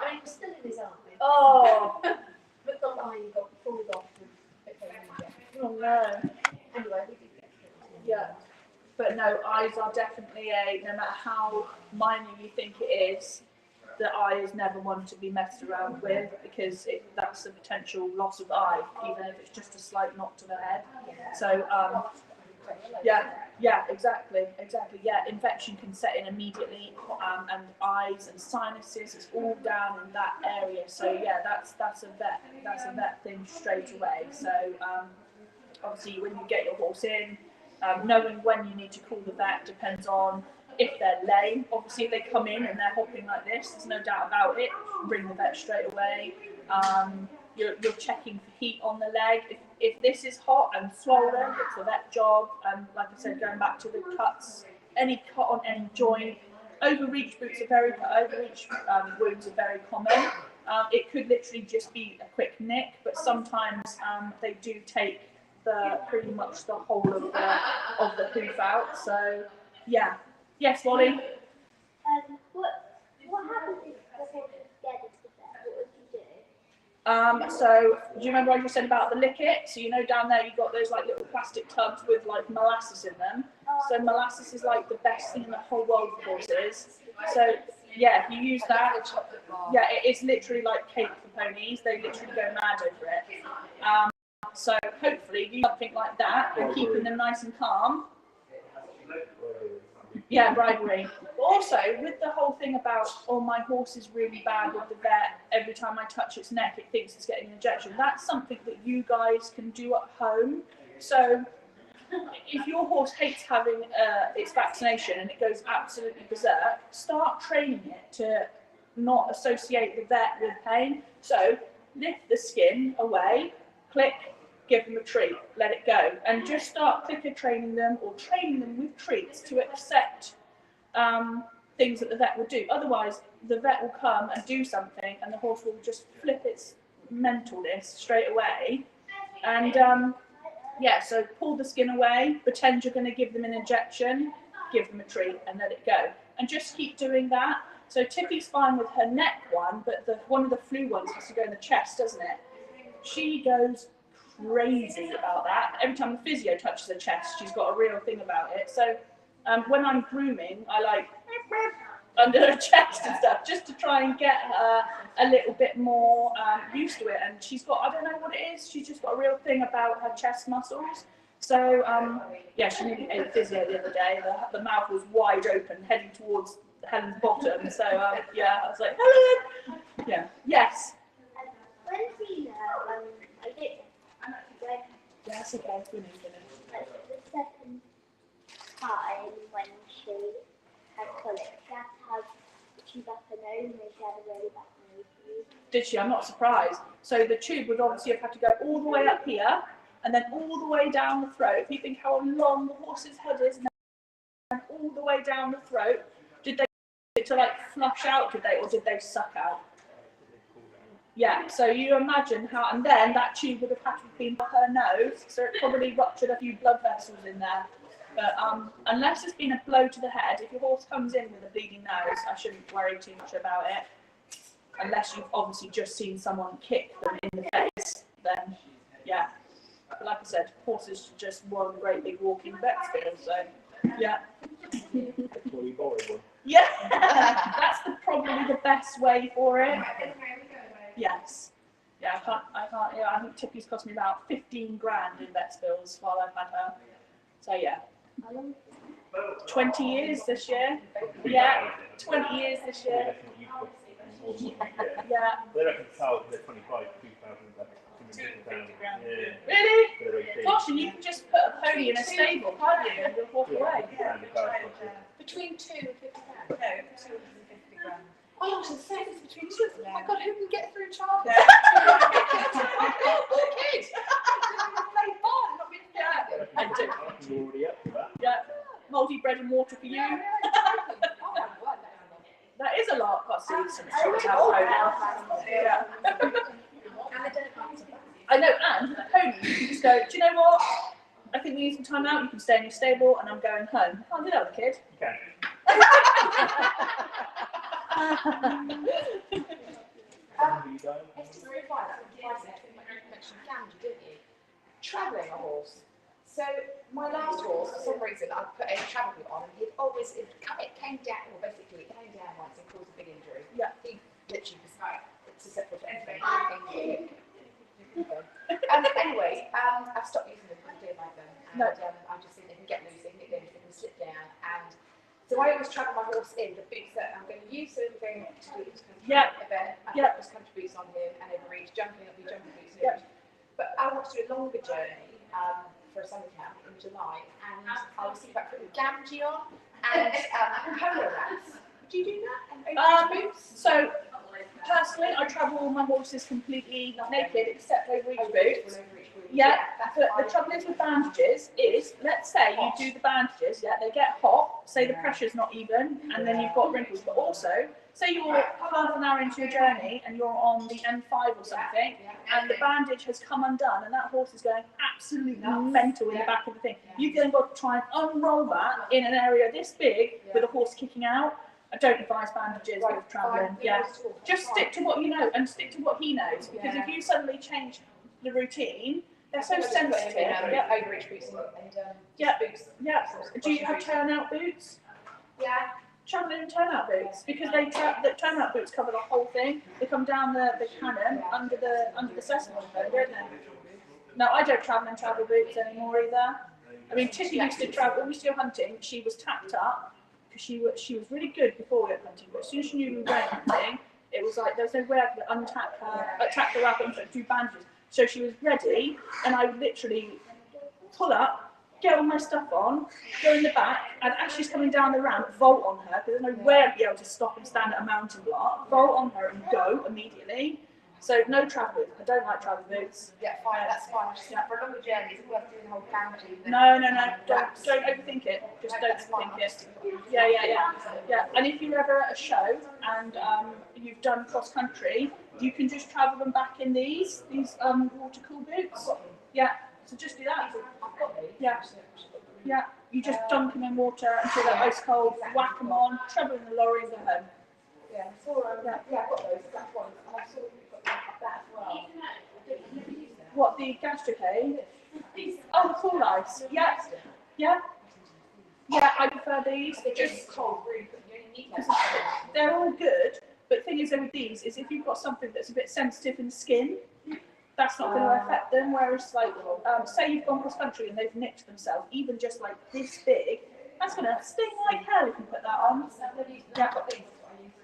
I mean, still in his eye. Oh, But the line got pulled off. oh no. Anyway, we did get through it. Yeah. But no, eyes are definitely no matter how minor you think it is, the eye is never one to be messed around with, because that's a potential loss of eye, even if it's just a slight knock to the head. So, yeah, exactly. Yeah, infection can set in immediately, and eyes and sinuses, it's all down in that area. So yeah, that's a vet thing straight away. So obviously when you get your horse in, knowing when you need to call the vet depends on if they're lame. Obviously, if they come in and they're hopping like this, there's no doubt about it, bring the vet straight away. You're checking for heat on the leg. If this is hot and swollen, it's a vet job. And like I said, going back to the cuts, any cut on any joint, overreach wounds are very common. It could literally just be a quick nick, but sometimes they do take pretty much the whole of the hoof out. So yeah. Yes, Molly. What happens if the horse is scared of the vet? What would you do? So do you remember what I just said about the lick it? So you know down there you've got those like little plastic tubs with like molasses in them. So molasses is like the best thing in the whole world for horses. So yeah, if you use that, yeah, it is literally like cake for ponies. They literally go mad over it. So hopefully you do something like that and keeping them nice and calm. Yeah, bribery. But also, with the whole thing about, oh, my horse is really bad with the vet, every time I touch its neck, it thinks it's getting an injection. That's something that you guys can do at home. So, if your horse hates having its vaccination and it goes absolutely berserk, start training it to not associate the vet with pain. So, lift the skin away, click, give them a treat, let it go, and just start clicker training them or training them with treats to accept things that the vet will do. Otherwise, the vet will come and do something and the horse will just flip its mentalness straight away. And yeah, so pull the skin away, pretend you're going to give them an injection, give them a treat and let it go. And just keep doing that. So Tippy's fine with her neck one, but one of the flu ones has to go in the chest, doesn't it? She goes crazy about that. Every time the physio touches her chest, she's got a real thing about it. So when I'm grooming, I like under her chest and stuff, just to try and get her a little bit more used to it. And she's got, I don't know what it is, she's just got a real thing about her chest muscles. So yeah, she nearly ate physio the other day. The mouth was wide open, heading towards Helen's bottom. So yeah, I was like, Helen! Yeah. Yes. When Tina, I did. Yes, okay. The second time when she had colic, she had to have the tube up her nose, and she had a really bad nose bleed. Did she? I'm not surprised. So the tube would obviously have had to go all the way up here and then all the way down the throat. If you think how long the horse's head is now, and all the way down the throat, did they to like flush out, or did they suck out? Yeah, so you imagine how, and then that tube would have had to have been by her nose, so it probably ruptured a few blood vessels in there. But unless it's been a blow to the head, if your horse comes in with a bleeding nose, I shouldn't worry too much about it. Unless you've obviously just seen someone kick them in the face, then yeah. But like I said, horses are just one great big walking vet field, so yeah. Yeah, that's probably the best way for it. Yes. Yeah, I can't, yeah, I think Tippy's cost me about 15 grand in vet bills while I've had her. So yeah. 20 years this year. Yeah, 20 years this year. Yeah. They reckon cows they're 25, 2,000 grand. Really? Gosh, and you can just put a pony in a stable, can't you, and just walk away. Between 2 and 50 grand. No, 2 and 50 grand. Oh, so it's between two. Oh my God, who can get through childcare? Poor kid. Yeah, I do. You're already up for that. Yeah, multi bread and water for you. That is a lot. Got to see some short Yeah. I know, and a pony, you can just go, do you know what? I think we need some time out. You can stay in your stable, and I'm going home. I can't do that with a kid. You can. It's just very fine. That's what I said. You mentioned gambling, didn't you? Travelling a horse. So my last horse, for some reason, I put a travel boot on, and it came down. Well, basically, it came down once and caused a big injury. Yeah. He literally was susceptible to anything. Anyway, I've stopped using them because I don't like them, and No. I just think they can get loose, they can get loose, they can slip down, and so I always travel my horse in the boots that I'm going to use. So I'm going to do this country event. I put those country boots on him, and over each jumping, I'll be jumping boots. But I want to do a longer journey for a summer camp in July, and I was thinking about putting gamgee on and polo rats. Would you do that? And over each boots? So personally, I travel all my horses completely naked except over each boot. Yeah, but the trouble is with bandages is, let's say you do the bandages, yeah, they get hot, say the pressure's not even, and then you've got wrinkles, but also, say you're half an hour into your journey and you're on the M5 or something, and the bandage has come undone, and that horse is going absolutely mental in the back of the thing. You've then got to try and unroll that in an area this big with a horse kicking out. I don't advise bandages with travelling. Yeah, just stick to what you know and stick to what he knows, because if you suddenly change the routine, they're so sensitive. Yeah. Over each boots and boots. Yeah. Do you have turnout boots? Yeah. Travelling turnout boots, because the turnout boots cover the whole thing. They come down the cannon under the sesame, don't they? No, I don't travel in travel boots anymore either. I mean, Tiffy used to travel. When we used to go hunting, she was tacked up because she was really good before we went hunting. But as soon as she knew we were hunting, it was like there was no way I could attack the weapon, but do bandages. So she was ready, and I would literally pull up, get all my stuff on, go in the back, and as she's coming down the ramp, vault on her, because there's no way I'd be able to stop and stand at a mountain block, vault on her and go immediately. So no travel boots. I don't like travel boots. Yeah, fine, that's fine. Just for a longer journey, is it worth doing the whole boundary? No. Don't overthink it. Just don't overthink it. Yeah. And if you're ever at a show and you've done cross country, you can just travel them back in these water cool boots. Yeah. So just do that. Yeah. You just dunk them in water until they're ice cold. Whack them on. Travel in the lorry and go home. Yeah. So I've got those. That's one. And I saw you've got that as well. What, the gastricade? Oh, the cool ice. Yeah, I prefer these. They're just cold, really, but you only need them. They're all good, but the thing is with these is if you've got something that's a bit sensitive in the skin, that's not going to affect them. Whereas, like, say you've gone cross country and they've nicked themselves, even just like this big, that's going to sting like hell if you put that on.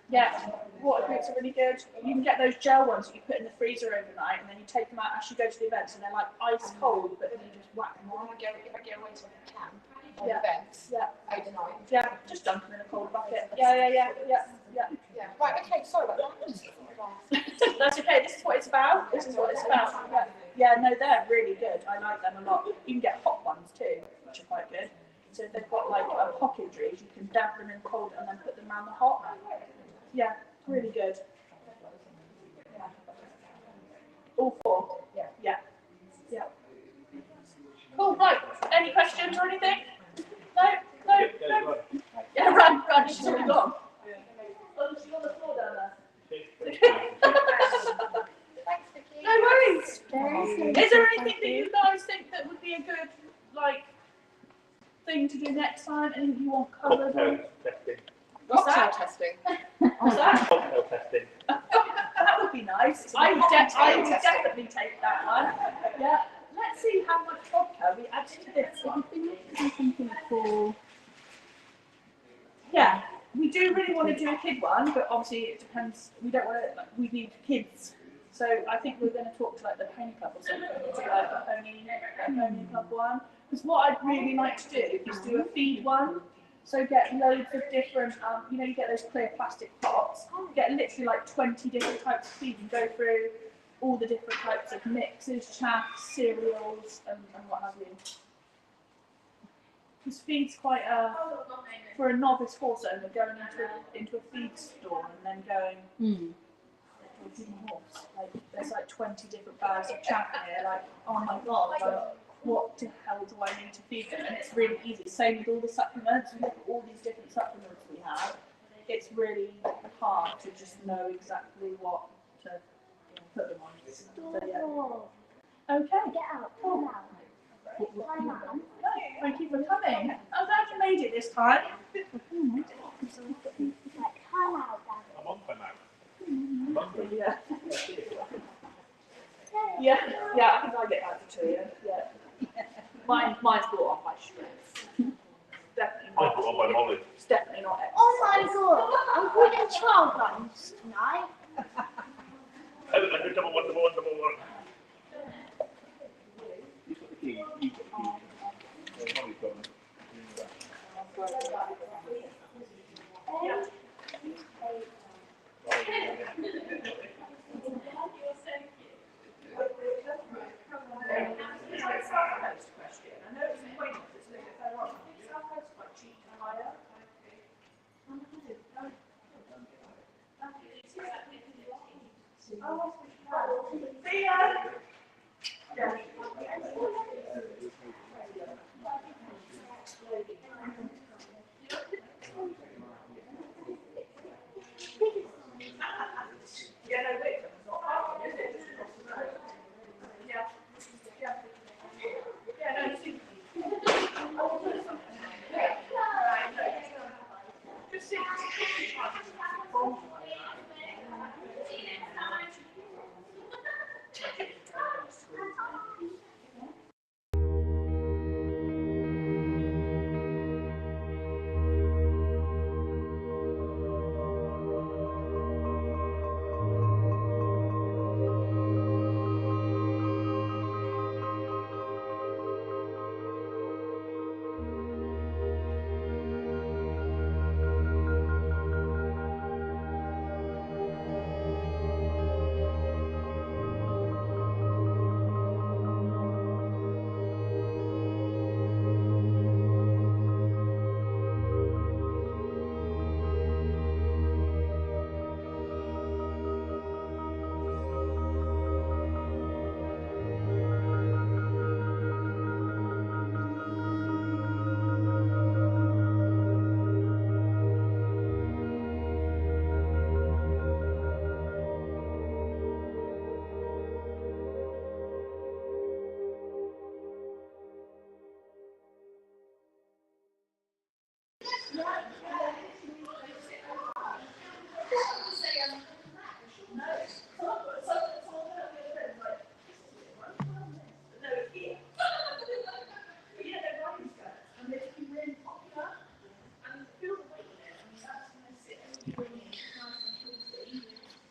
Yeah, water boots are really good. You can get those gel ones that you put in the freezer overnight, and then you take them out as you go to the events, and they're like ice cold, but then you just whack them on. If I go away to a camp or events overnight. Yeah, just dunk them in a cold bucket. Yeah. Right, okay, sorry about that. That's okay, this is what it's about. Yeah, no, they're really good. I like them a lot. You can get hot ones too, which are quite good. So if they've got like hock injuries, you can damp them in cold and then put them around the hot. Yeah, really good. All four. Yeah. Cool, right. Any questions or anything? No. Yeah, run. She's already gone. Oh, she's on the floor down there. Thanks, Vicky. No worries. Is there anything that you guys think that would be a good, like, thing to do next time? Anything you want covered? Cocktail testing. What's Cocktail that? testing. What's that? Cocktail testing. That would be nice. I would definitely take that one. Yeah. Let's see how much vodka we add to this one. Something for. Yeah, we do really want to do a kid one, but obviously it depends. We don't want to. Like, we need kids. So I think we're going to talk to like the pony club or something, to like a pony club one. Because what I'd really like to do is do a feed one. So get loads of different, you get those clear plastic pots, get literally like 20 different types of feed and go through all the different types of mixes, chaffs, cereals, and what have you. Because feed's quite for a novice horse owner, going into a feed store and then going, horse. Like, there's like 20 different bags of chaff here, like, oh my god, like, what the hell do I need to feed them? And it's really easy. Same with all the supplements. We look at all these different supplements we have. it's really hard to just know exactly what to put them on. So, yeah. Okay. Get out, come out. Time out. Thank you for coming. I'm glad you made it this time. Like, time out, Dad. I'm on time out. I'm hungry. Yeah. Yeah, I think I get that too. Yeah. Mine's brought on by stress. Definitely I not. brought on by Molly. It's definitely not exercise. Oh my god, I'm putting child runs tonight. I look like a double one. You've got the key. You've got the key. Molly's got them. I know it's in Weymouth, it's a little bit further on. I think South Coast is quite cheap and higher. See ya! Yeah. Yeah, no, Wickham's not far, is it? Just across the road. Yeah. Yeah. Yeah, no, it's easy. Just see.